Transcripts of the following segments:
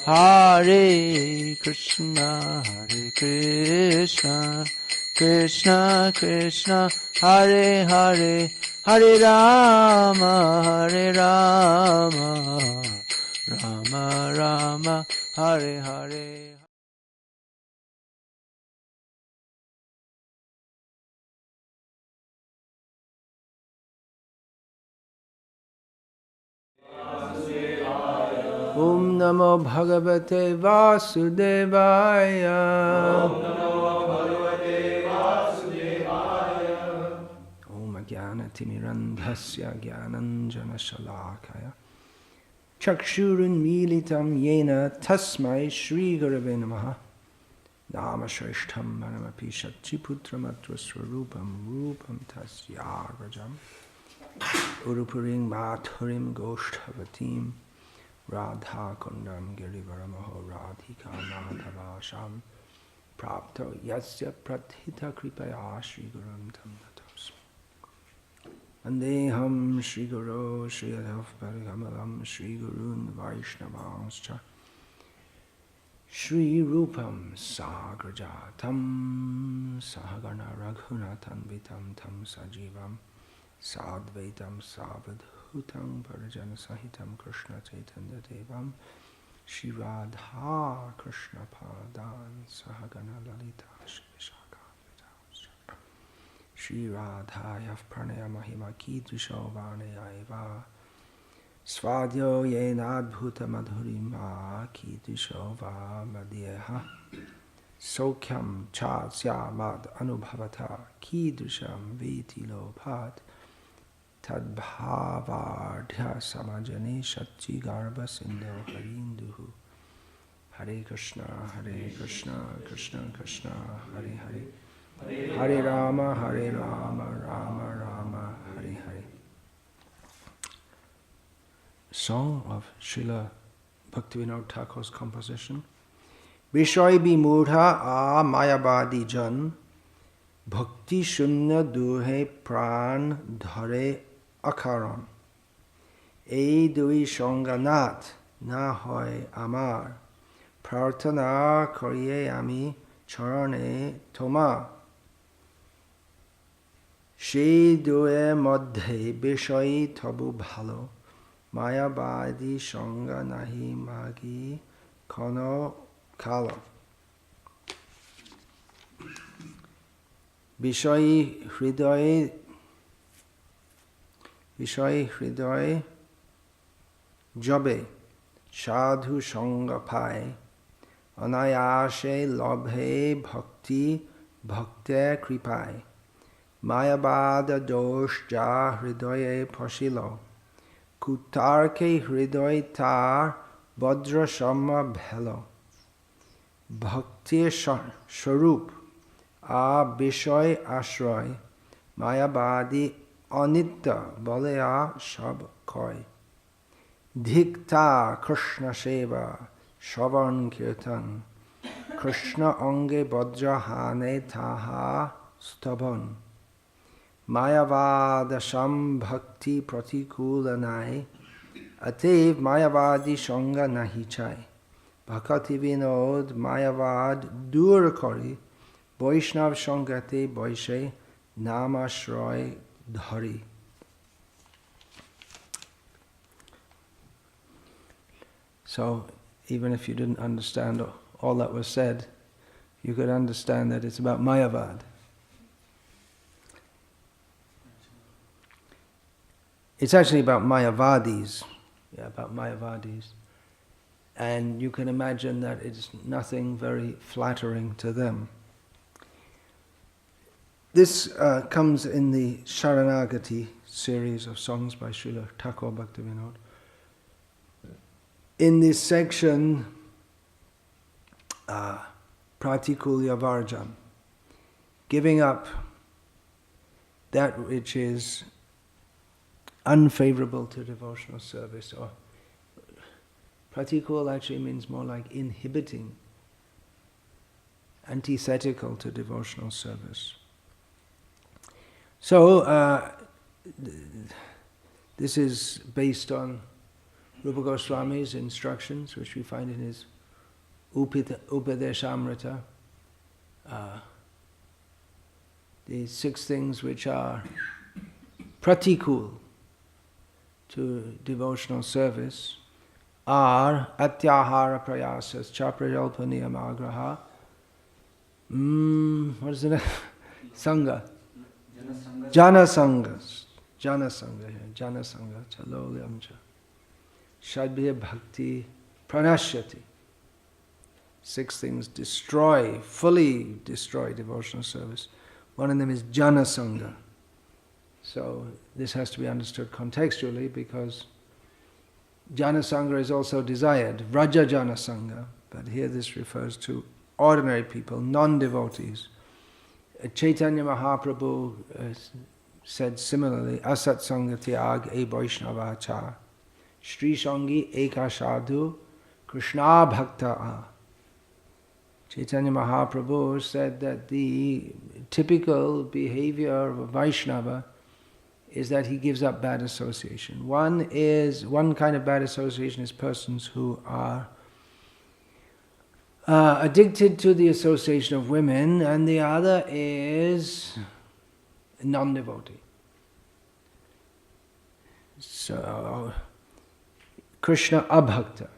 Hare Krishna, Hare Krishna, Krishna Krishna, Hare Hare, Hare Rama, Hare Rama, Rama Rama, Hare Hare. Om Namo Bhagavate Vasudevaya. Om Namo Bhagavate Vasudevaya. Om Ajnanatirmirandhasya Jnananjana Shalakaya Chakshurunmilitam Yena Tasmai Shri Gurave Namaha. Nama Shreshtham Manamapi Shakchiputram Atra Swarupam Rupam Tasyagrajam Urupuring Mathurim Goshtavatim Radha Kundam Girivaramaho Radhika Madhavasham Prapto Yasya Prathita Kripaya Shri Gurum Tam Natosmi Andeham Shri Guru Shri Adhav Parigamalam Shri Gurun Vaishnavanscha Shri Rupam Sagrajatam Sahagana Raghunathan Vitam Tam Sajivam Sadvaitam Savadhutam Parajana Sahitam Krishna Chaitanya Devam Shri Radha Krishna Padan Sahagana Lalita Shvishaka Shri Radha Yav Pranaya Mahima Kidrisho Vanayaiva Svadyo Yenadbhuta Madhurima Kidrisho Va Madhyeha Sokyam Chatsya Mad Anubhavata Kidrisham Viti Lopat Tadbhavardhya Samajane Shatchi Garba Sindhu Harinduhu Hare Krishna, Krishna Krishna, Hare Hare, Hare Rama, Rama Rama, Hare Hare. Song of Srila Bhaktivinoda Thakur's composition. Vishoy bimudha a mayavadi jan, bhakti shunya duhe pran dhare akaran. Ei dui shanganat na hoy amar, prarthana koriye ami charane toma. She due madhe vishoy tabu bhalo, mayavadi shanga nahi magi kono kala. Vishoy hridoy jobe sadhu sanga pai anayashe labhe bhakti bhakte kripai mayavada dosh ja hridoye pashilo kutarke hridoy tar vajra shamma bhelo Bhakti Sharup A Bishoy Ashroy Mayavadi Anitya Balaya Shab Koi Dhikta Krishna Sheva Shavan Kirtan Krishna Ange Bhadra Hane Taha Stabhan Mayavada Sham Bhakti Pratikula Nai Atev Mayavadi Shanga Nahi Chai Bhakati Vinod Mayavad Dur Kori Vaishnav Shangate Vaishe Namashroy Dhari. So even if you didn't understand all that was said, you could understand that it's about Mayavad. It's actually about Mayavadis. Yeah, about Mayavadis. And you can imagine that it's nothing very flattering to them. This comes in the Sharanagati series of songs by Srila Thakur Bhaktivinoda. In this section, Pratikulya Varjam, giving up that which is unfavorable to devotional service, or pratikul actually means more like inhibiting, antithetical to devotional service. So, this is based on Rupa Goswami's instructions, which we find in his Upadeshamrita. The 6 things which are pratikul to devotional service are atyahara prayasas cha prajalpaniyamagraha. What is it? Sangha. Jana sangas. Jana sangha. Jana sangha. Chalolyam cha. Shadbhya bhakti pranashyati. 6 things destroy, fully destroy devotional service. One of them is jana sangha. So this has to be understood contextually, because jana sangha is also desired, vraja jana sangha, but here this refers to ordinary people, non-devotees. Chaitanya Mahaprabhu said similarly, asat sangha tyag e vaishnava cha, shri sangi eka sadhu, krishna bhakta a. Chaitanya Mahaprabhu said that the typical behavior of a Vaishnava is that he gives up bad association. One kind of bad association is persons who are addicted to the association of women, and the other is non-devotee. So, Krishna abhakta.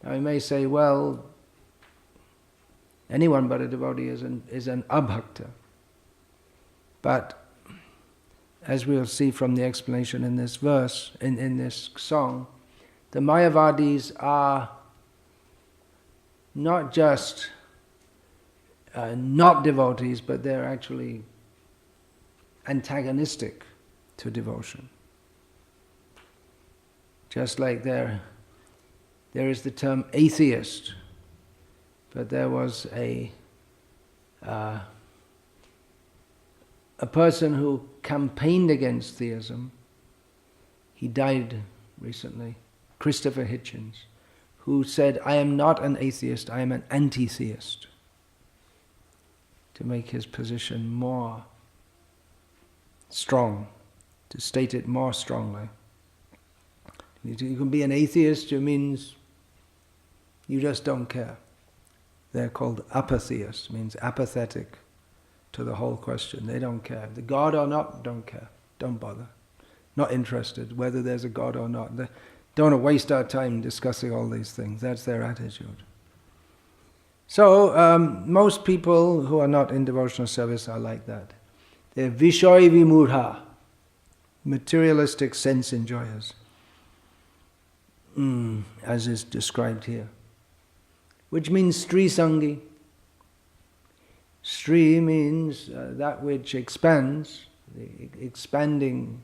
Now you may say, well, anyone but a devotee is an abhakta. But as we'll see from the explanation in this verse, in this song, the Mayavadis are not just not devotees, but they're actually antagonistic to devotion. Just like there is the term atheist, but there was a person who campaigned against theism. He died recently, Christopher Hitchens, who said, I am not an atheist, I am an anti-theist, to make his position more strong, to state it more strongly. You can be an atheist, it means you just don't care. They're called apatheists, means apathetic to the whole question. They don't care. The God or not, don't care. Don't bother. Not interested whether there's a God or not. They don't waste our time discussing all these things. That's their attitude. So, most people who are not in devotional service are like that. They're vishoy vimurha, materialistic sense enjoyers, as is described here. Which means Sri Sangi. Sri means that which expands, expanding.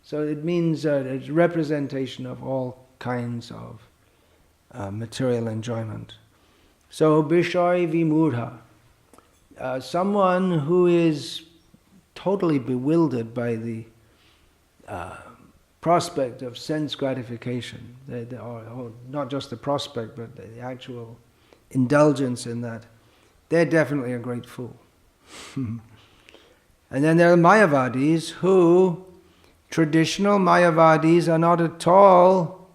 So it means it's representation of all kinds of material enjoyment. So Bishoy Vimurha, someone who is totally bewildered by the prospect of sense gratification, or not just the prospect, but the actual indulgence in that, they're definitely a great fool. And then there are Mayavadis who, traditional Mayavadis, are not at all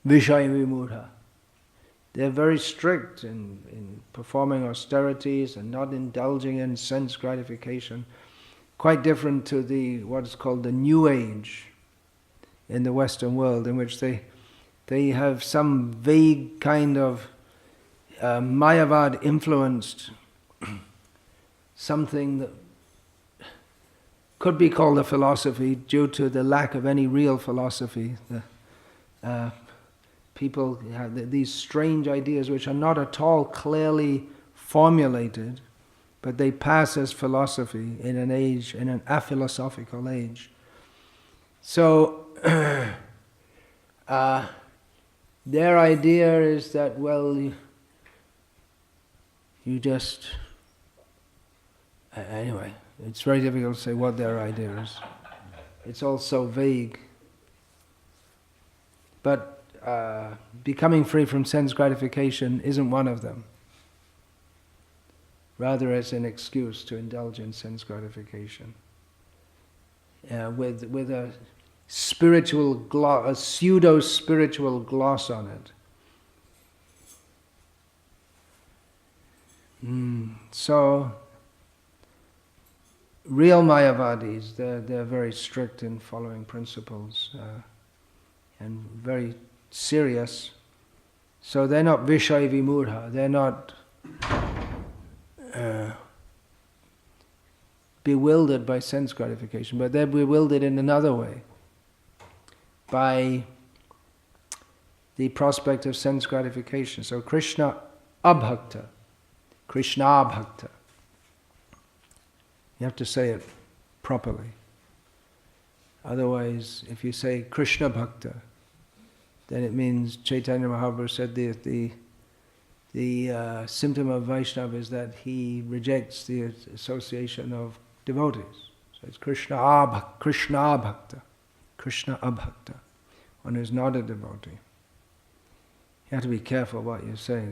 Vishaya Vimurha. They're very strict in performing austerities and not indulging in sense gratification. Quite different to what is called the New Age in the Western world, in which they have some vague kind of Mayavad influenced something that could be called a philosophy due to the lack of any real philosophy. People have these strange ideas which are not at all clearly formulated, but they pass as philosophy in an age, in an aphilosophical age. So their idea is that, well, you just... Anyway, it's very difficult to say what their idea is. It's all so vague. But becoming free from sense gratification isn't one of them. Rather, it's an excuse to indulge in sense gratification. With a spiritual gloss, a pseudo-spiritual gloss on it. So, real Mayavadis, they're very strict in following principles and very serious. So they're not Vishaya Vimurha, they're not bewildered by sense gratification, but they're bewildered in another way, by the prospect of sense gratification. So Krishna abhakta, Krishna bhakta. You have to say it properly. Otherwise, if you say Krishna bhakta, then it means Chaitanya Mahaprabhu said the symptom of Vaishnava is that he rejects the association of devotees. So it's Krishna bhakta, Krishna abhakta, one who's not a devotee. You have to be careful what you say.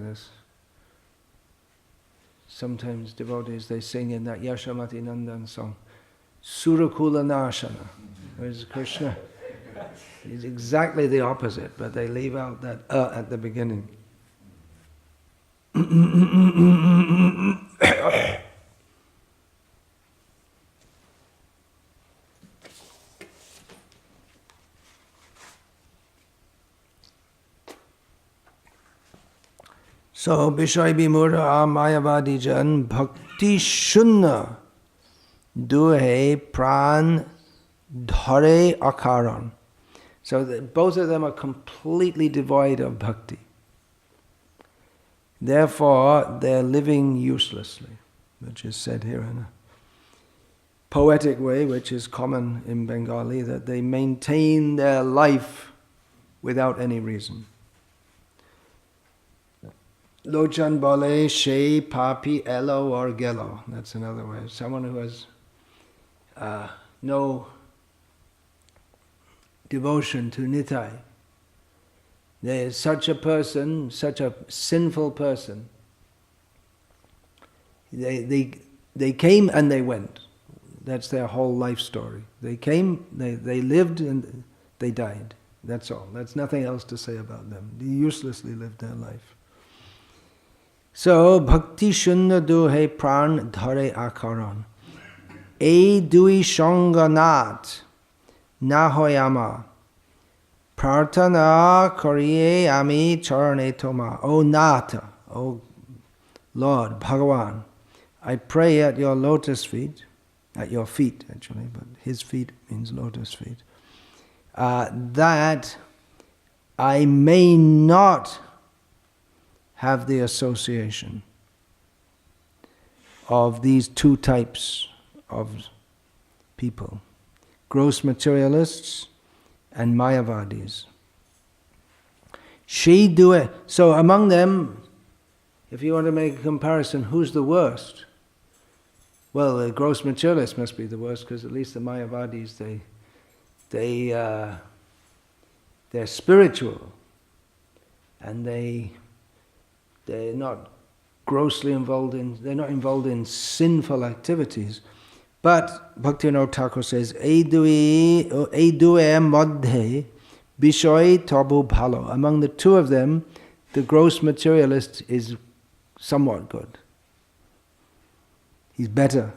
Sometimes devotees, they sing in that Yashamati Nandan song, Surakula Nashana. Whereas Krishna is exactly the opposite, but they leave out that at the beginning. So, Vishaya Vimurha Mayavadi Jan Bhakti Shunna Duhe Pran Dhare Akaran. So both of them are completely devoid of bhakti. Therefore, they're living uselessly, which is said here in a poetic way, which is common in Bengali, that they maintain their life without any reason. Lochan bole she papi elo or gelo. That's another way. Someone who has no devotion to Nitai. There is such a person, such a sinful person. They came and they went. That's their whole life story. They came, they lived, and they died. That's all. That's nothing else to say about them. They uselessly lived their life. So, bhakti shunna duhe pran dhare akaran. E dui shonganat nahoyama. Prarthana kariye ami charane toma. O Nata, O Lord, Bhagavan, I pray at your lotus feet, at your feet actually, but his feet means lotus feet, that I may not have the association of these two types of people, gross materialists and Mayavadis. So among them, if you want to make a comparison, who's the worst? Well, the gross materialists must be the worst, because at least the Mayavadis, they're spiritual, and they're not grossly involved they're not involved in sinful activities. But Bhaktivinoda Thakur says, Eidue madhe bishoy tabu bhalo. Among the two of them, the gross materialist is somewhat good. He's better.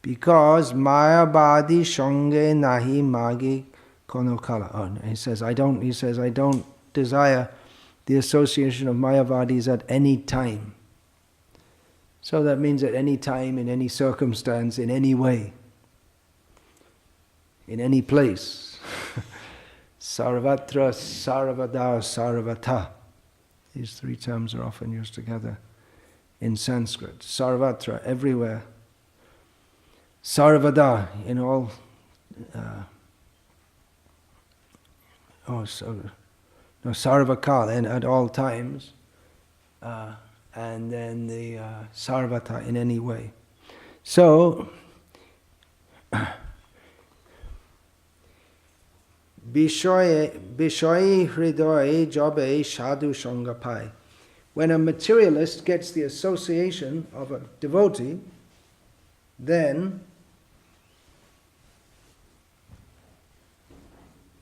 Because Mayavadi shange nahi magi konokala. Oh, he says, I don't desire the association of Mayavadis at any time. So that means at any time, in any circumstance, in any way, in any place. Sarvatra, Sarvada, Sarvata. These three terms are often used together in Sanskrit. Sarvatra, everywhere. Sarvada, in all... Sarvakal, and at all times. And then the sarvata, in any way. So, Bishoy hridoy jobe sadhu sangapai. When a materialist gets the association of a devotee, then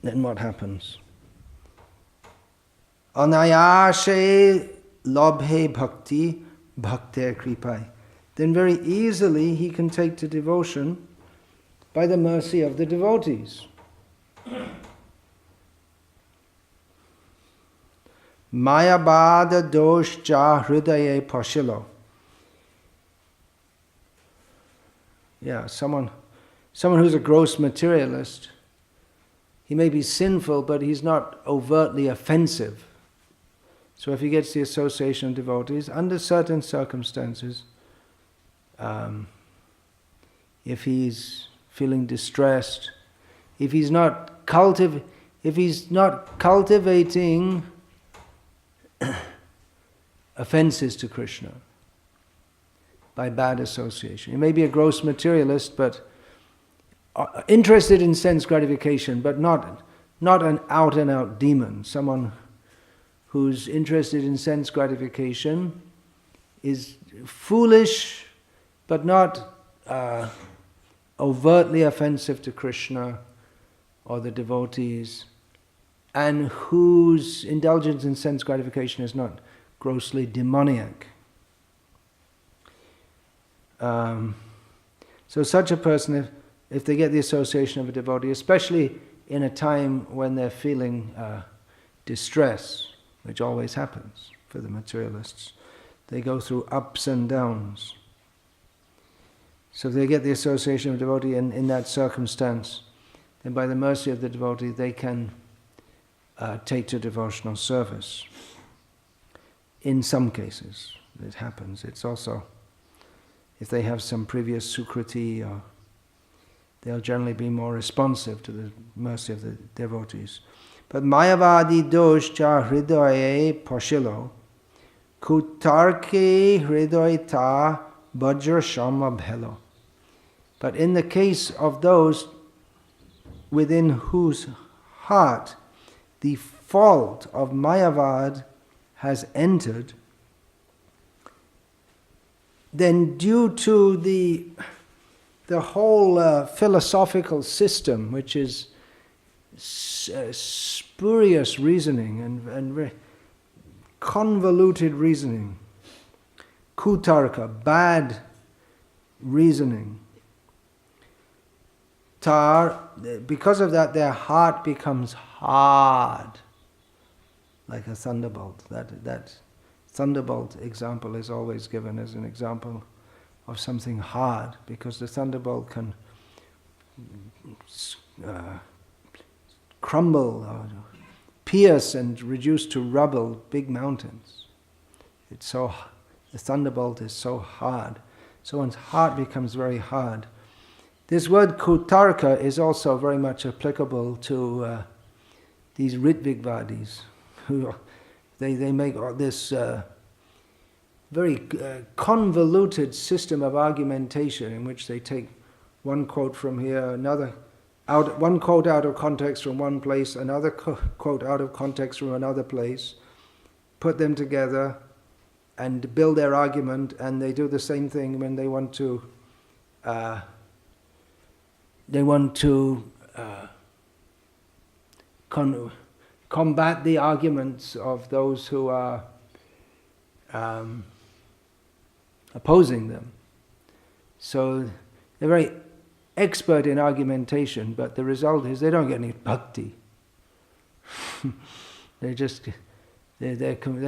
then what happens? Anayashe labhe bhakti bhakte kripai. Then very easily he can take to devotion by the mercy of the devotees. Mayavadi dosh ja hridaye pashilo. Yeah, someone who's a gross materialist, he may be sinful, but he's not overtly offensive. So if he gets the association of devotees, under certain circumstances, if he's feeling distressed, if he's not cultivating offenses to Krishna by bad association. He may be a gross materialist, but interested in sense gratification, but not an out-and-out demon. Someone who's interested in sense gratification is foolish, but not overtly offensive to Krishna or the devotees, and whose indulgence in sense gratification is not grossly demoniac. So such a person, if they get the association of a devotee, especially in a time when they're feeling distress, which always happens for the materialists, they go through ups and downs. So if they get the association of a devotee in that circumstance, then by the mercy of the devotee they can take to devotional service. In some cases it happens. It's also, if they have some previous sukriti, they'll generally be more responsive to the mercy of the devotees. But Mayavadi dosh cha hridaye pashilo kutarke hridayata bajra shama bhelo. But in the case of those within whose heart the fault of Mayavad has entered, then due to the whole philosophical system, which is spurious reasoning and very convoluted reasoning, kutarka, bad reasoning, because of that their heart becomes hard, like a thunderbolt. That thunderbolt example is always given as an example of something hard, because the thunderbolt can crumble or pierce and reduce to rubble big mountains. The thunderbolt is so hard. So one's heart becomes very hard. This word kutarka is also very much applicable to these Ritvigvadis, who they make this very convoluted system of argumentation in which they take one quote from here, one quote out of context from one place, another quote out of context from another place, put them together and build their argument, and they do the same thing when they want to combat the arguments of those who are opposing them. So they're very expert in argumentation, but the result is they don't get any bhakti. They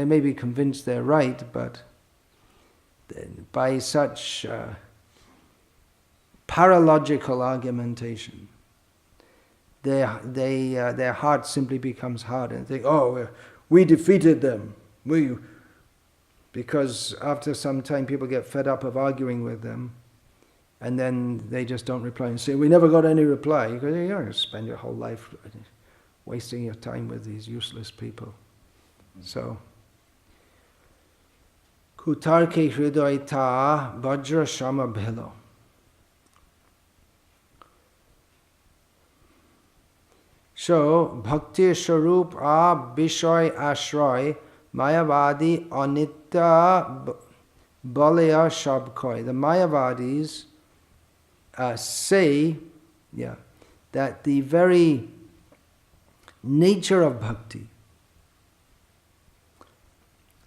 may be convinced they're right, but by such paralogical argumentation, their heart simply becomes hard, and they think, "Oh, we defeated them." Because after some time, people get fed up of arguing with them, and then they just don't reply and say, "We never got any reply." You go, "You're going to spend your whole life wasting your time with these useless people." So, kutarke hridayata vajra shama bhelo. So, bhakti sharup a bishoy ashroy Mayavadi anitya balaya shabkoi. The Mayavadis say that the very nature of bhakti.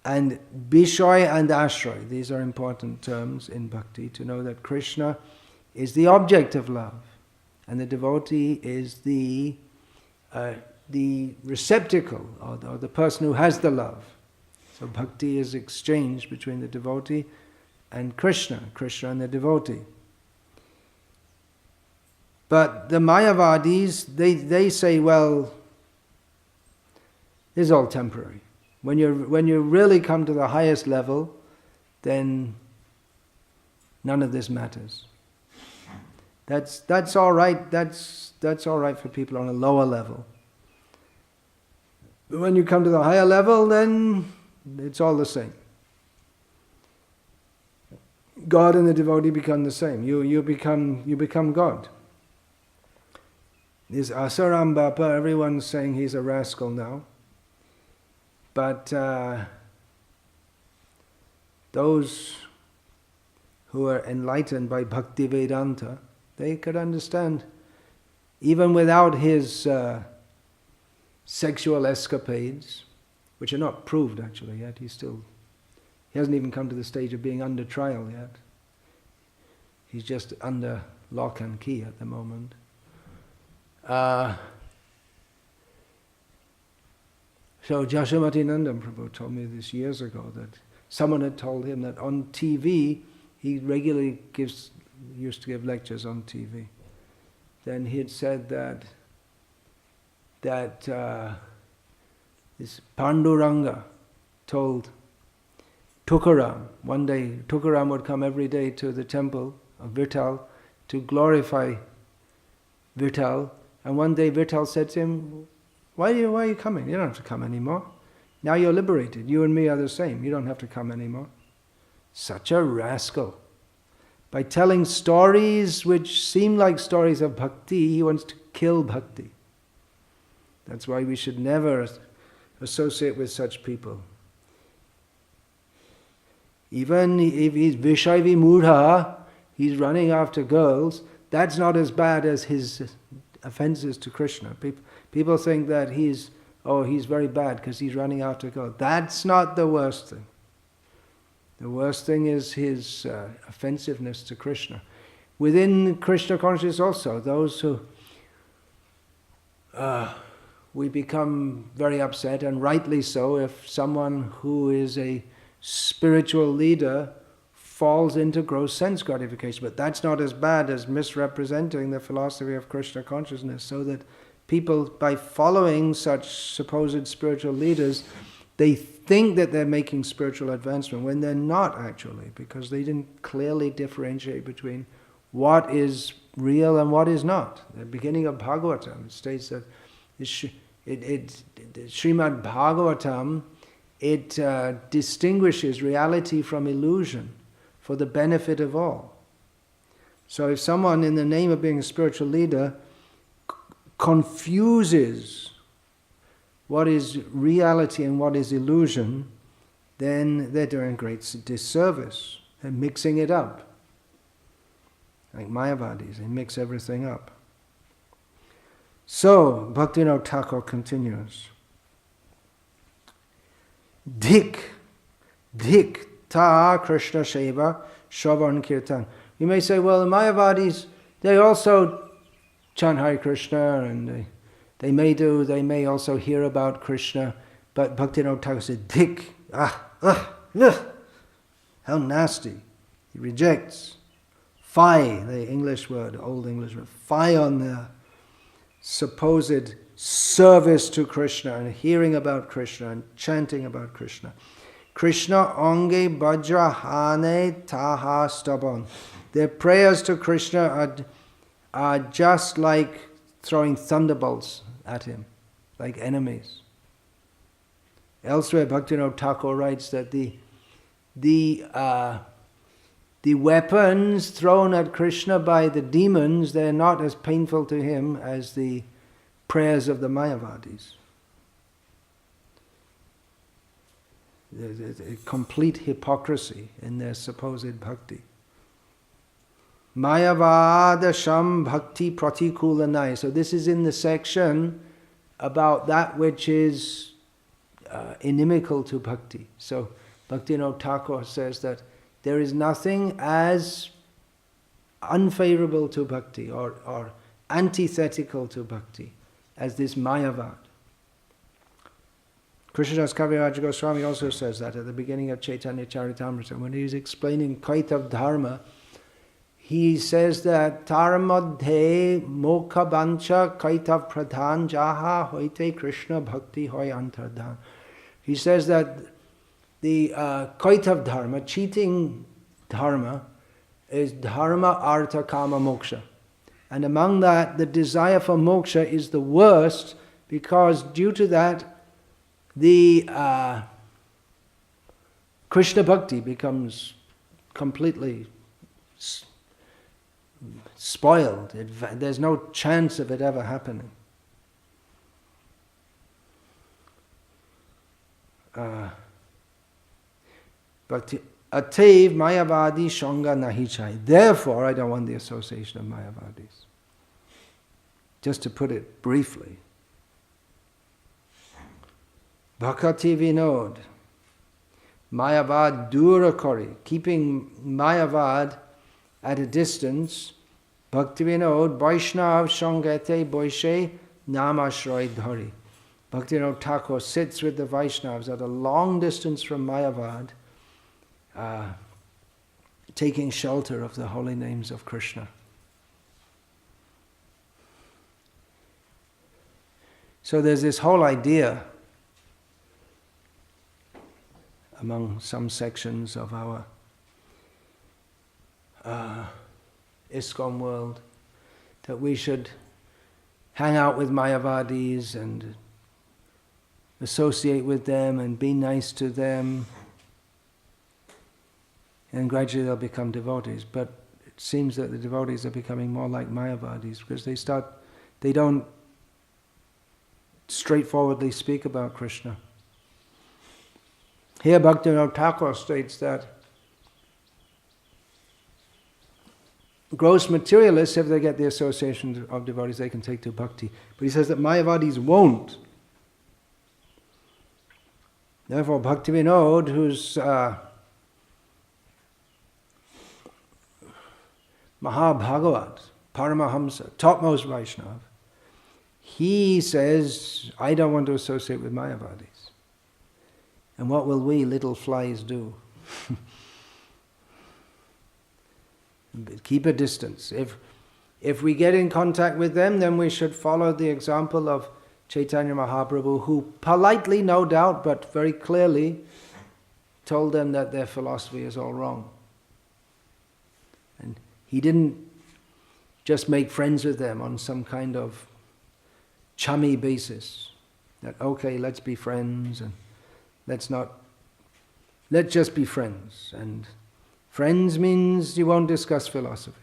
And Bishoy and Ashray, these are important terms in bhakti, to know that Krishna is the object of love, and the devotee is the receptacle, or the person who has the love. So bhakti is exchanged between the devotee and Krishna and the devotee. But the Mayavadis, they say, well, this is all temporary. When you really come to the highest level, then none of this matters. That's all right. That's all right for people on a lower level. But when you come to the higher level, then it's all the same. God and the devotee become the same. You become God. This Asaram Bapa, everyone's saying he's a rascal now. But those who are enlightened by Bhakti Vedanta, they could understand, even without his sexual escapades, which are not proved actually yet. He hasn't even come to the stage of being under trial yet. He's just under lock and key at the moment. So Jashamati Nandam Prabhu told me this years ago, that someone had told him that on TV, he regularly used to give lectures on TV. Then he had said that this Panduranga told Tukaram, one day Tukaram would come every day to the temple of Vitthal to glorify Vitthal, and one day Vitthal said to him, why are you coming? You don't have to come anymore. Now you're liberated. You and me are the same. You don't have to come anymore. Such a rascal. By telling stories which seem like stories of bhakti, he wants to kill bhakti. That's why we should never associate with such people. Even if he's Vishaivi Mudha, he's running after girls, that's not as bad as his offenses to Krishna. People think that he's very bad because he's running after girls. That's not the worst thing. The worst thing is his offensiveness to Krishna. Within Krishna consciousness also, those who we become very upset, and rightly so, if someone who is a spiritual leader falls into gross sense gratification. But that's not as bad as misrepresenting the philosophy of Krishna consciousness, so that people, by following such supposed spiritual leaders, they think that they're making spiritual advancement when they're not actually, because they didn't clearly differentiate between what is real and what is not. The beginning of Bhagavatam, it states that Srimad Bhagavatam, it distinguishes reality from illusion for the benefit of all. So if someone, in the name of being a spiritual leader, confuses what is reality and what is illusion, then they're doing great disservice. They're mixing it up. Like Mayavadis, they mix everything up. So, Bhaktivinoda Thakur continues. Dhik ta Krishna Sheva Shravan Kirtan. You may say, well, the Mayavadis, they also chant Hare Krishna, and they may also hear about Krishna, but Bhaktivinoda Thakur said, Dhik, how nasty. He rejects. Fie, the English word, old English word, fie on the supposed service to Krishna and hearing about Krishna and chanting about Krishna. Krishna onge bajrahane taha stabon. Their prayers to Krishna are just like throwing thunderbolts at him, like enemies. Elsewhere, Bhaktivinoda Thakur writes that the weapons thrown at Krishna by the demons, they're not as painful to him as the prayers of the Mayavadis. There's a complete hypocrisy in their supposed bhakti. Mayavada Sham Bhakti Pratikulanai. So this is in the section about that which is inimical to bhakti. So Bhaktivinoda Thakur says that there is nothing as unfavorable to bhakti or antithetical to bhakti as this Mayavad. Krishnadas Kaviraj Goswami also says that at the beginning of Chaitanya Charitamrita, when he's explaining Kaitav Dharma, he says that Taramadhe Mokha Bancha Kaitav Pradhan Jaha Hoite Krishna Bhakti Hoy Antardhan. He says that the Kaitav Dharma, cheating dharma, is dharma, artha, kama, moksha. And among that, the desire for moksha is the worst, because due to that, the Krishna Bhakti becomes completely spoiled. There's no chance of it ever happening. But Atev Mayavadi Shanga Nahi Chai. Therefore, I don't want the association of Mayavadis. Just to put it briefly. Bhakati Vinod. Mayavad Durakari. Keeping Mayavad at a distance. Bhakti Vinod Vaishnav Shangate Boishe Namashroy Dhari. Bhaktivinoda Thakur sits with the Vaishnavas at a long distance from Mayavad, taking shelter of the holy names of Krishna. So there's this whole idea among some sections of our ISKCON world that we should hang out with Mayavadis and associate with them and be nice to them, and gradually they'll become devotees. But it seems that the devotees are becoming more like Mayavadis because they don't straightforwardly speak about Krishna. Here Bhaktivinoda Thakur states that gross materialists, if they get the association of devotees, they can take to bhakti. But he says that Mayavadis won't. Therefore, Bhaktivinoda, who's Mahabhagavat, Paramahamsa, topmost Vaishnava, he says, I don't want to associate with Mayavadis. And what will we little flies do? Keep a distance. If we get in contact with them, then we should follow the example of Chaitanya Mahaprabhu, who politely, no doubt, but very clearly told them that their philosophy is all wrong. And he didn't just make friends with them on some kind of chummy basis. That, okay, let's be friends, and let's just be friends. And friends means you won't discuss philosophy.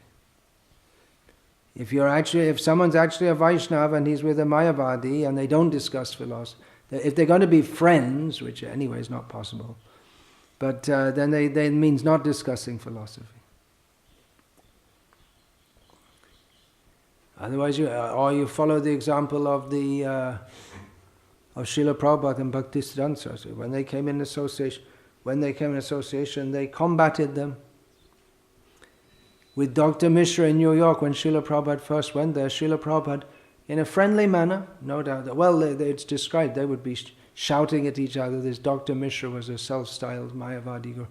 If someone's actually a Vaishnava and he's with a Mayavadi and they don't discuss philosophy, if they're going to be friends, which anyway is not possible, but then they means not discussing philosophy. Otherwise, you follow the example of Srila Prabhupada and Bhaktisiddhanta Saraswati. When they came in association, they combated them. With Dr. Mishra in New York, when Srila Prabhupada first went there, Srila Prabhupada, in a friendly manner, no doubt, it's described, they would be shouting at each other. This Dr. Mishra was a self-styled Mayavadi guru.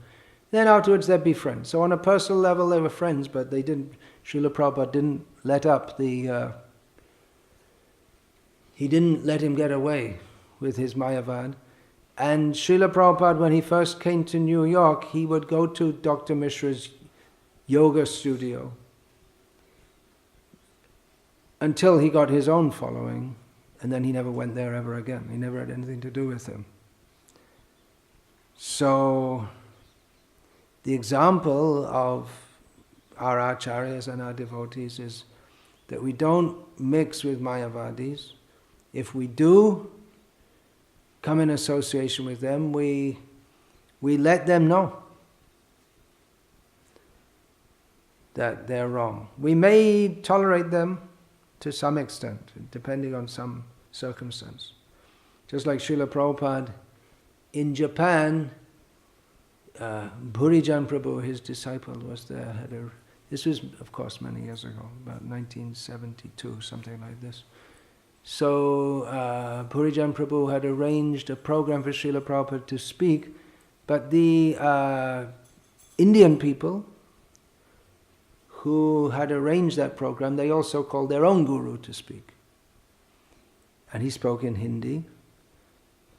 Then afterwards they'd be friends. So on a personal level they were friends, but Srila Prabhupada didn't let up he didn't let him get away with his Mayavad. And Srila Prabhupada, when he first came to New York, he would go to Dr. Mishra's yoga studio until he got his own following, and then he never went there ever again. He never had anything to do with him. So the example of our acharyas and our devotees is that we don't mix with Mayavadis. If we do come in association with them, we let them know that they're wrong. We may tolerate them to some extent, depending on some circumstance. Just like Srila Prabhupada, in Japan, Bhurijan Prabhu, his disciple, was there. This was, of course, many years ago, about 1972, something like this. So Bhurijan Prabhu had arranged a program for Srila Prabhupada to speak, but the Indian people who had arranged that program, they also called their own guru to speak. And he spoke in Hindi,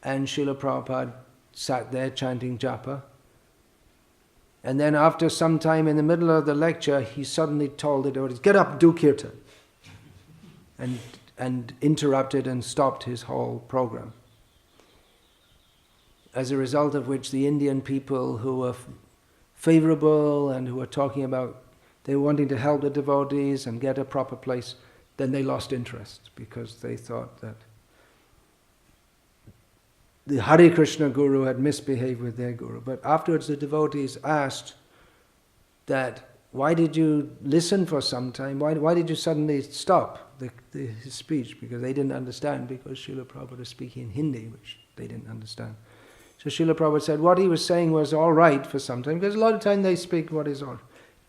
and Srila Prabhupada sat there chanting japa. And then after some time in the middle of the lecture, he suddenly told the devotees, "Get up, do kirtan." And interrupted and stopped his whole program. As a result of which the Indian people who were favorable and who were talking about, they were wanting to help the devotees and get a proper place, then they lost interest because they thought that the Hare Krishna guru had misbehaved with their guru. But afterwards the devotees asked that, why did you listen for some time? Why did you suddenly stop his speech? Because they didn't understand, because Srila Prabhupada was speaking in Hindi, which they didn't understand. So Srila Prabhupada said what he was saying was all right for some time, because a lot of time they speak what is all.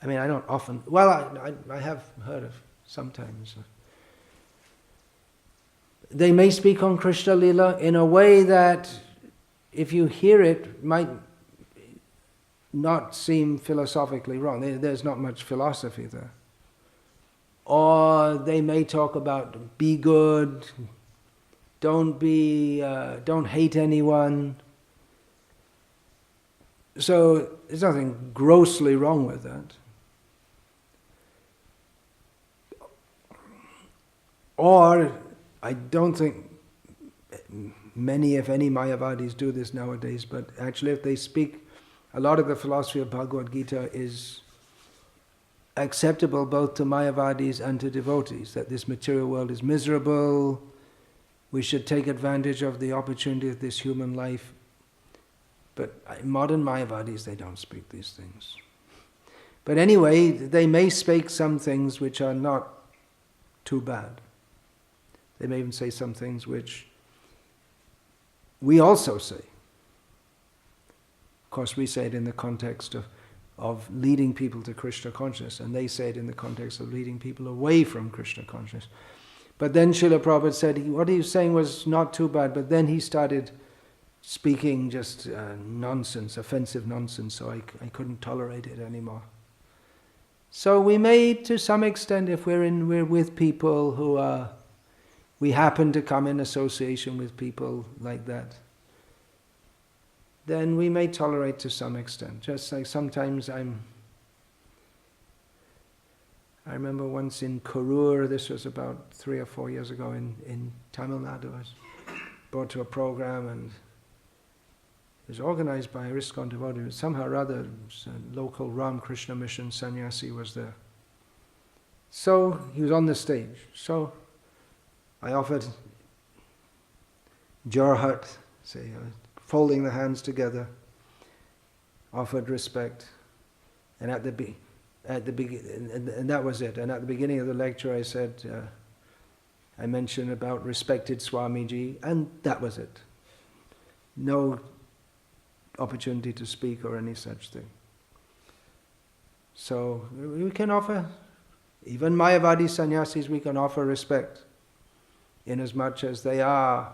I mean, I don't often, well, I have heard of sometimes. They may speak on Krishna Lila in a way that, if you hear it, might not seem philosophically wrong. There's not much philosophy there. Or they may talk about be good, don't hate anyone. So there's nothing grossly wrong with that. Or I don't think many, if any, Mayavadis do this nowadays, but actually if they speak, a lot of the philosophy of Bhagavad Gita is acceptable both to Mayavadis and to devotees, that this material world is miserable, we should take advantage of the opportunity of this human life. But modern Mayavadis, they don't speak these things. But anyway, they may speak some things which are not too bad. They may even say some things which we also say. Of course, we say it in the context of leading people to Krishna consciousness, and they say it in the context of leading people away from Krishna consciousness. But then Srila Prabhupada said what he was saying was not too bad, but then he started speaking just nonsense, offensive nonsense, so I couldn't tolerate it anymore. So we may, to some extent, if we're with people who are, we happen to come in association with people like that, then we may tolerate to some extent. Just like sometimes I remember once in Kurur, this was about 3 or 4 years ago in Tamil Nadu, I was brought to a program, and it was organized by a ISKCON devotee. Somehow or other, a local Ram Krishna mission sannyasi was there. So he was on the stage. So I offered Jorhat, folding the hands together, offered respect, and and that was it. And at the beginning of the lecture, I said, I mentioned about respected Swamiji, and that was it. No opportunity to speak or any such thing. So we can offer, even Mayavadi sannyasis, we can offer respect, inasmuch as they are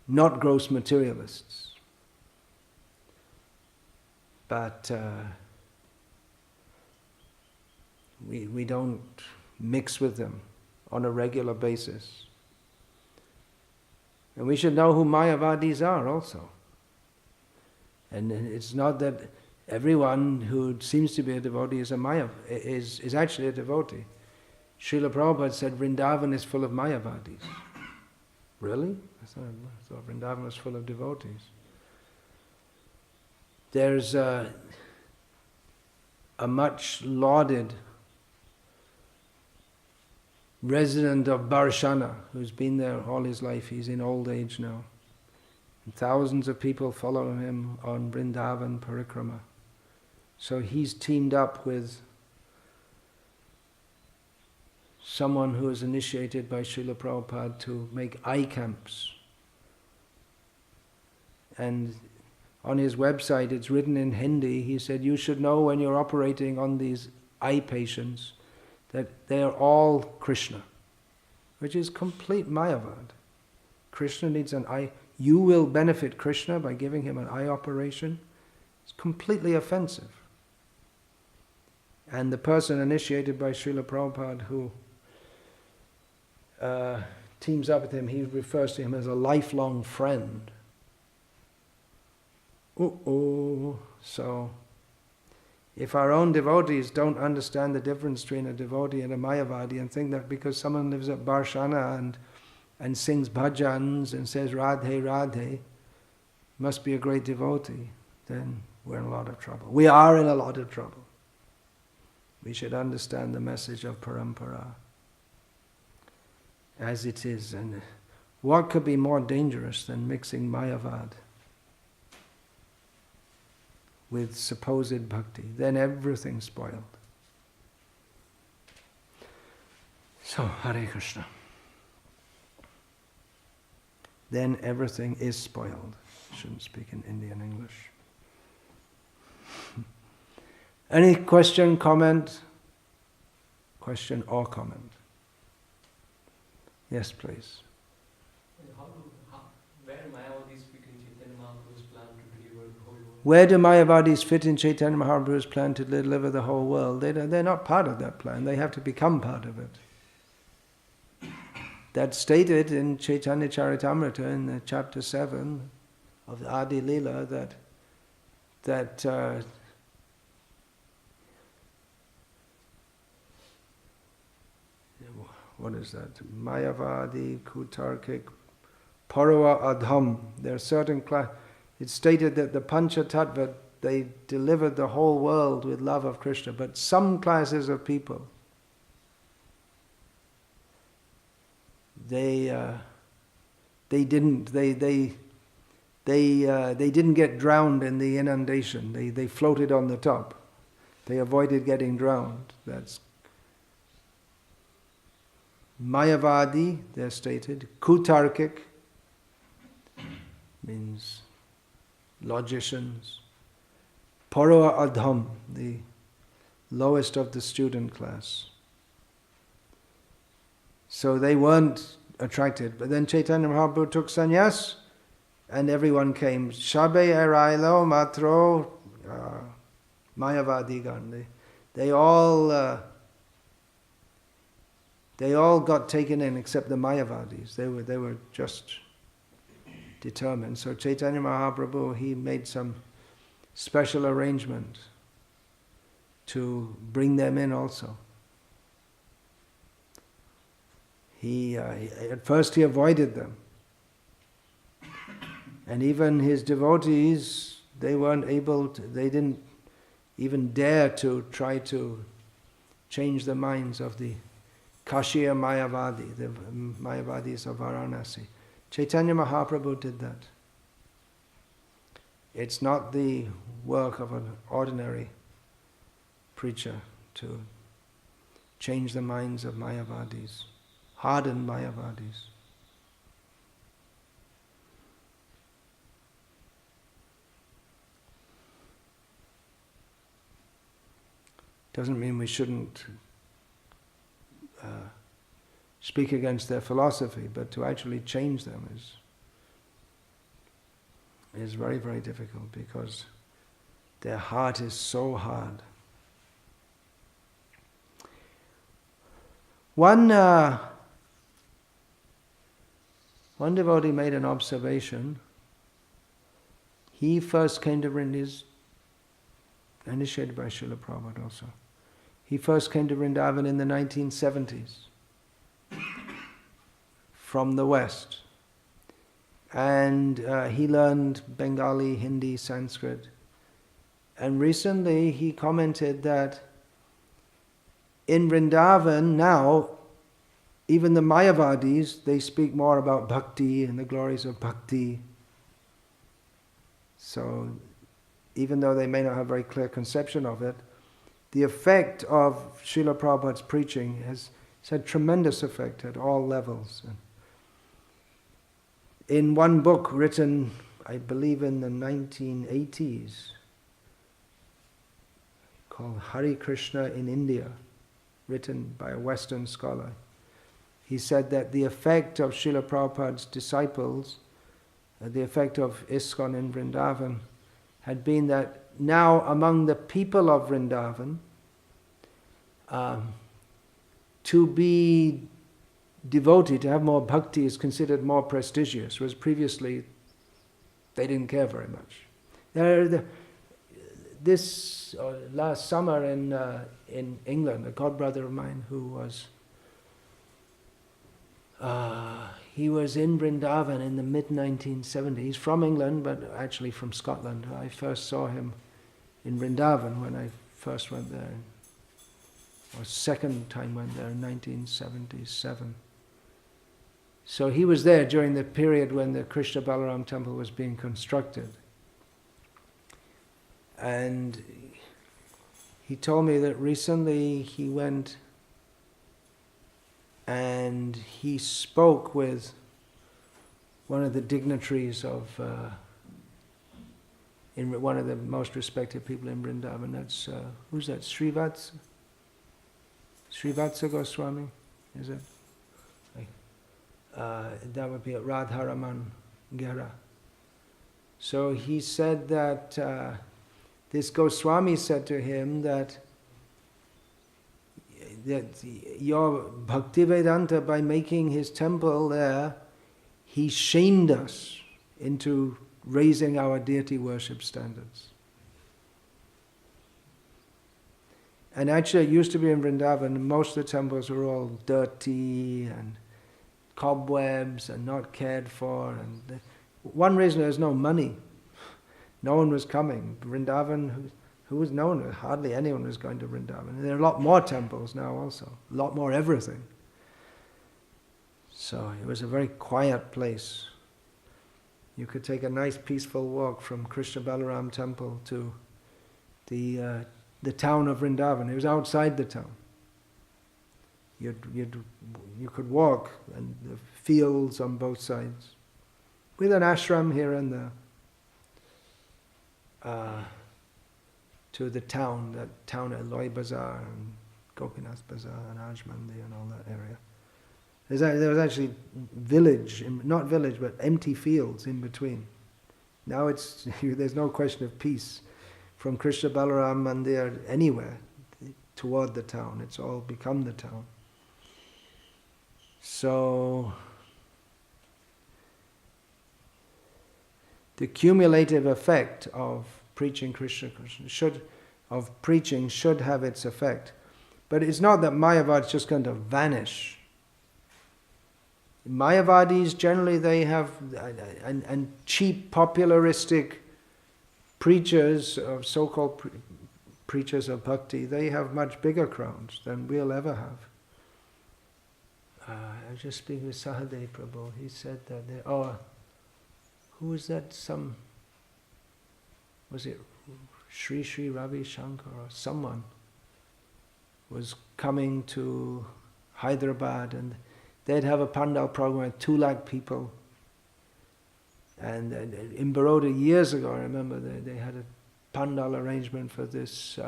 not gross materialists. But we don't mix with them on a regular basis. And we should know who Mayavadis are also. And it's not that everyone who seems to be a devotee is actually a devotee. Srila Prabhupada said Vrindavan is full of Mayavadis. Really? I thought Vrindavan was full of devotees. There's a much lauded resident of Barshana who's been there all his life. He's in old age now. And thousands of people follow him on Vrindavan Parikrama. So he's teamed up with someone who is initiated by Srila Prabhupada to make eye camps. And on his website it's written in Hindi, he said, you should know when you're operating on these eye patients that they are all Krishna, which is complete Mayavad. Krishna needs an eye. You will benefit Krishna by giving him an eye operation. It's completely offensive. And the person initiated by Srila Prabhupada who teams up with him, he refers to him as a lifelong friend. So, if our own devotees don't understand the difference between a devotee and a Mayavadi and think that because someone lives at Barshana and sings bhajans and says Radhe Radhe, must be a great devotee, then we're in a lot of trouble. We are in a lot of trouble. We should understand the message of Parampara as it is. And what could be more dangerous than mixing Mayavad with supposed bhakti? Then everything's spoiled. So, Hare Krishna. Then everything is spoiled. Shouldn't speak in Indian English. Any question, comment? Question or comment? Yes, please. Where Mayavadis fit in Chaitanya Mahaprabhu's plan to deliver the whole world? Where do Mayavadis fit in Chaitanya Mahaprabhu's plan to deliver the whole world? They're not part of that plan. They have to become part of it. That's stated in Chaitanya Charitamrita in chapter 7 of the Adi Lila that what is that? Mayavadi, Kutarkik, Parava Adham. There are certain it's stated that the Pancha Tattva, they delivered the whole world with love of Krishna, but some classes of people, they didn't get drowned in the inundation. They floated on the top. They avoided getting drowned. That's Mayavadi, they're stated. Kutarkik means logicians. Parava Adham, the lowest of the student class. So they weren't attracted. But then Chaitanya Mahaprabhu took sannyas and everyone came. Shabe Erailo Matro Mayavadi Gandhi. They all got taken in except the Mayavadis. They were just determined. So Chaitanya Mahaprabhu, he made some special arrangement to bring them in also. At first he avoided them. And even his devotees, they didn't even dare to try to change the minds of the Kashiya Mayavadi, the Mayavadis of Varanasi. Chaitanya Mahaprabhu did that. It's not the work of an ordinary preacher to change the minds of Mayavadis, hardened Mayavadis. Doesn't mean we shouldn't speak against their philosophy, but to actually change them is very, very difficult because their heart is so hard. One devotee made an observation. He first came to Vrindavan, initiated by Srila Prabhupada also. He first came to Vrindavan in the 1970s from the West. And he learned Bengali, Hindi, Sanskrit. And recently he commented that in Vrindavan now, even the Mayavadis, they speak more about bhakti and the glories of bhakti. So even though they may not have a very clear conception of it, the effect of Srila Prabhupada's preaching It's had tremendous effect at all levels. In one book written, I believe in the 1980s, called Hare Krishna in India, written by a Western scholar, he said that the effect of Srila Prabhupada's disciples, the effect of ISKCON in Vrindavan, had been that now among the people of Vrindavan, to be devotee, to have more bhakti is considered more prestigious, whereas previously they didn't care very much. Last summer in England, a godbrother of mine who was he was in Vrindavan in the mid-1970s. He's from England, but actually from Scotland. I first saw him in Vrindavan when I first went there, or second time went there in 1977. So he was there during the period when the Krishna Balaram temple was being constructed. And he told me that recently he went and he spoke with one of the dignitaries of, in one of the most respected people in Vrindavan. That's, who's that, Srivatsa? Srivatsa Goswami, is it? That would be at Radharaman Gera. So he said that this Goswami said to him that your Bhaktivedanta, by making his temple there, he shamed us into raising our deity worship standards. And actually it used to be in Vrindavan, most of the temples were all dirty and cobwebs and not cared for. And one reason there's no money. No one was coming. Vrindavan, who was known? Hardly anyone was going to Vrindavan. And there are a lot more temples now also, a lot more everything. So it was a very quiet place. You could take a nice peaceful walk from Krishna Balaram temple to the town of Vrindavan. It was outside the town. You could walk, and the fields on both sides, with an ashram here and there, to the town, that town at Loi Bazaar and Gopinath Bazaar and Ajmandi and all that area. There was actually village, not village, but empty fields in between. Now there's no question of peace. From Krishna Balaram Mandir anywhere toward the town, it's all become the town. So the cumulative effect of preaching Krishna should have its effect. But it's not that Mayavad is just going to vanish. Mayavadis generally, they have, and cheap popularistic preachers of so-called preachers of bhakti, they have much bigger crowds than we'll ever have. I was just speaking with Sahadev Prabhu. He said that who was that? Was it Sri Ravi Shankar or someone was coming to Hyderabad, and they'd have a pandal program with 2 lakh people. And in Baroda years ago, I remember they had a pandal arrangement for this.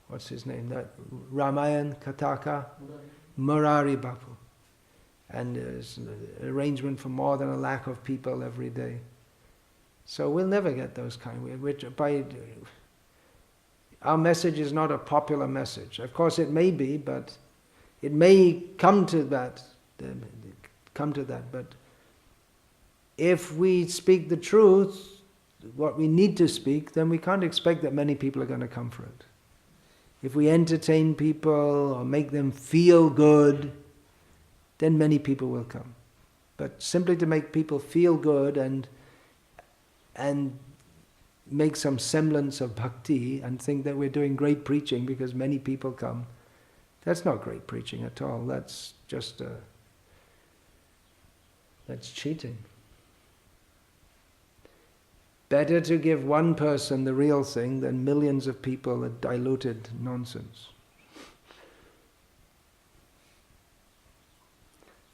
What's his name? That Ramayan Kataka, Murari Bapu. And there's an arrangement for more than 1 lakh of people every day. So we'll never get those kind. Our message is not a popular message. Of course, it may be, but it may come to that. But if we speak the truth, what we need to speak, then we can't expect that many people are going to come for it. If we entertain people or make them feel good, then many people will come. But simply to make people feel good and make some semblance of bhakti and think that we're doing great preaching because many people come, that's not great preaching at all. That's just that's cheating. Better to give one person the real thing than millions of people a diluted nonsense.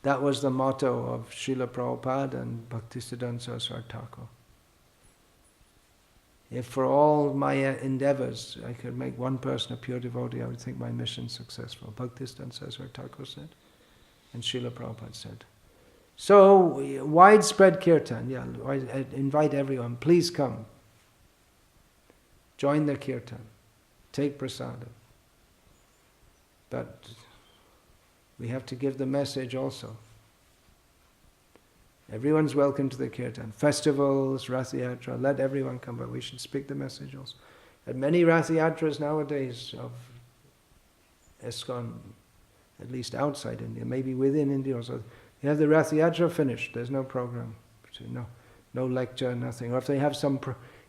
That was the motto of Srila Prabhupada and Bhaktisiddhanta Saraswati Thakur. If for all my endeavors I could make one person a pure devotee, I would think my mission successful. Bhaktisiddhanta Saraswati Thakur said, and Srila Prabhupada said. So, widespread kirtan, yeah, I invite everyone, please come. Join the kirtan, take prasadam. But we have to give the message also. Everyone's welcome to the kirtan. Festivals, Rath Yatra, let everyone come, but we should speak the message also. At many Rath Yatras nowadays of ISKCON, at least outside India, maybe within India also, you have the Rath Yatra finished, there's no program, no lecture, nothing. Or if they have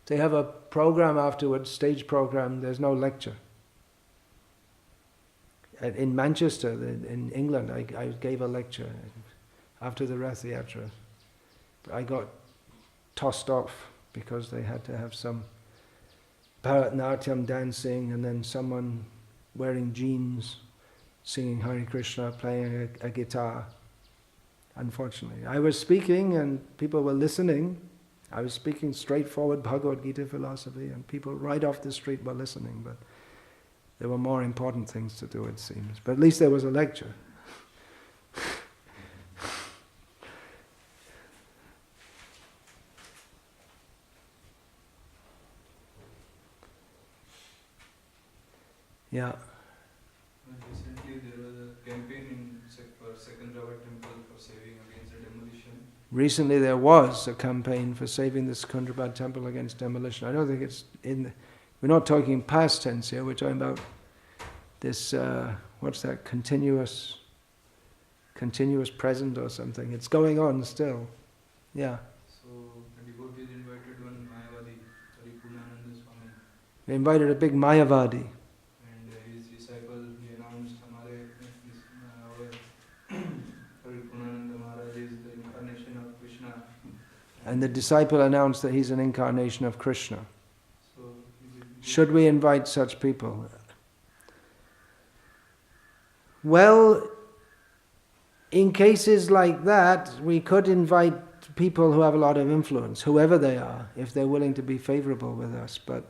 they have a program afterwards, stage program, there's no lecture. In Manchester, in England, I gave a lecture after the Rath Yatra. I got tossed off because they had to have some Bharatanatyam dancing and then someone wearing jeans, singing Hare Krishna, playing a guitar. Unfortunately. I was speaking and people were listening. I was speaking straightforward Bhagavad Gita philosophy and people right off the street were listening, but there were more important things to do, it seems. But at least there was a lecture. Yeah. Recently there was a campaign for Secunderabad temple for saving against the demolition. Recently there was a campaign for saving the Secunderabad temple against demolition. I don't think it's we're not talking past tense here, we're talking about this, what's that, continuous present or something. It's going on still. Yeah. So the devotees invited one Mayavadi, Paripunananda Swami. They invited a big Mayavadi. And his disciple, he announced, our Paripunananda Maharaj is the incarnation of Krishna. And the disciple announced that he's an incarnation of Krishna. So, should we invite such people? Well, in cases like that, we could invite people who have a lot of influence, whoever they are, if they're willing to be favorable with us, but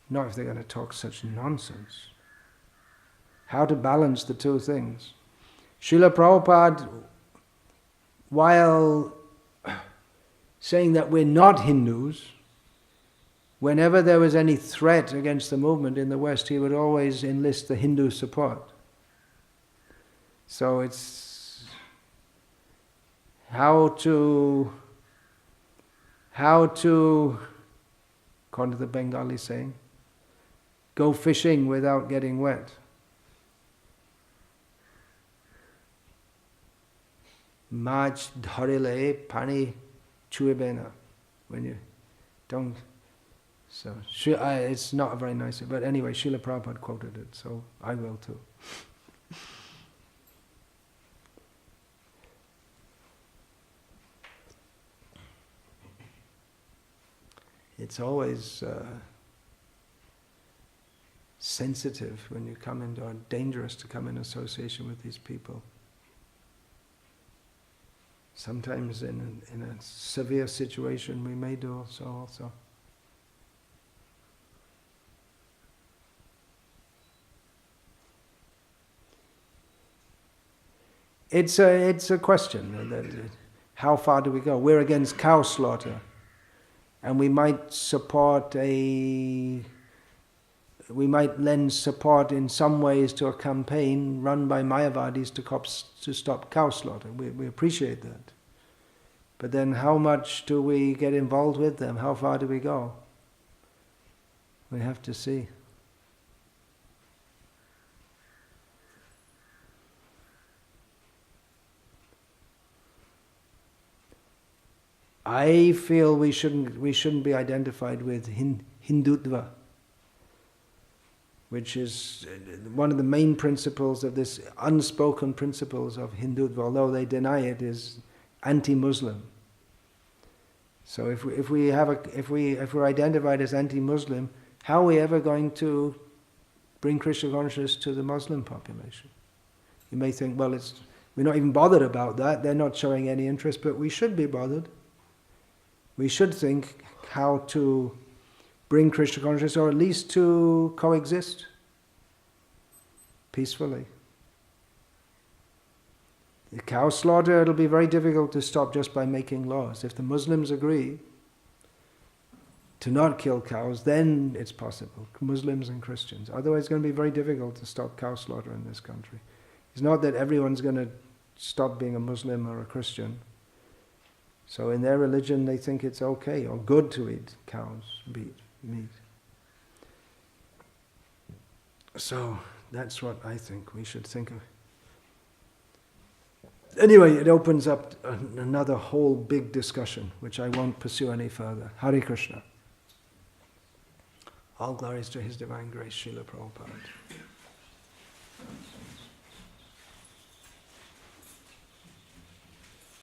not if they're going to talk such nonsense. How to balance the two things. Srila Prabhupada, while saying that we're not Hindus, whenever there was any threat against the movement in the West, he would always enlist the Hindu support. So it's how to, according to the Bengali saying, go fishing without getting wet. Mach dharile pani chuebena. When you don't. So it's not very nice, but anyway, Srila Prabhupada quoted it, so I will too. It's always sensitive when you come into, or dangerous to come in association with these people. Sometimes in a severe situation we may do so also. It's a question that how far do we go? We're against cow slaughter, and we might lend support in some ways to a campaign run by Mayavadis to stop cow slaughter. We appreciate that. But then how much do we get involved with them? How far do we go? We have to see. I feel we shouldn't be identified with Hindutva, which is one of the main principles of this, unspoken principles of Hindutva, although they deny it, is anti-Muslim. So if we're identified as anti-Muslim, how are we ever going to bring Krishna consciousness to the Muslim population? You may think, well, we're not even bothered about that. They're not showing any interest, but we should be bothered. We should think how to bring Krishna consciousness, or at least to coexist peacefully. The cow slaughter, it'll be very difficult to stop just by making laws. If the Muslims agree to not kill cows, then it's possible, Muslims and Christians. Otherwise it's going to be very difficult to stop cow slaughter in this country. It's not that everyone's going to stop being a Muslim or a Christian. So in their religion they think it's okay or good to eat cows' meat. So that's what I think we should think of. Anyway, it opens up another whole big discussion, which I won't pursue any further. Hare Krishna. All glories to His Divine Grace, Srila Prabhupada.